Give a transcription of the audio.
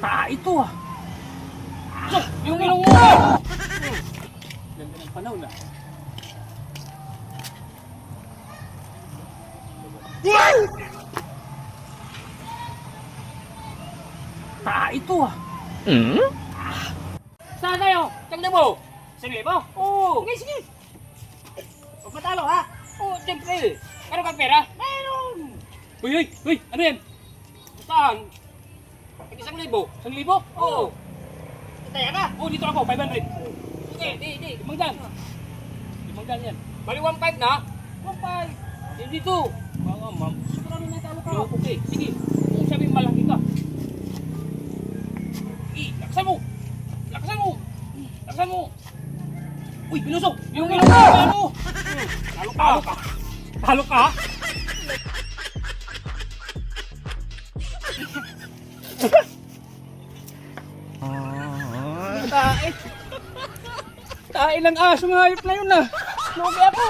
Ito ah. So, yung ilong mo. Ganda ng panahon ah. Ito ah. Saan kayo? Tagnan mo. Sige mo? Oo. Sige, sige. Huwag matalo ha. Oo, siyempre. Meron kang pera? Meron. Uy, ano yan? Saan? Isang libo? Oo. Taya ka? Oo, dito ako, 500. Sige, di. Limangdan yan. Bali 1.5 na? 1.5. Dito. Mga ma'am. Sigurado na talo ka. Okay, sige. Kung sabihin malaki ka. Lakasan mo. Uy, binusok. Yung ilong mo. Ano? Talo ka? Tae ng aso ng hayop na yun ah. Lugi ako.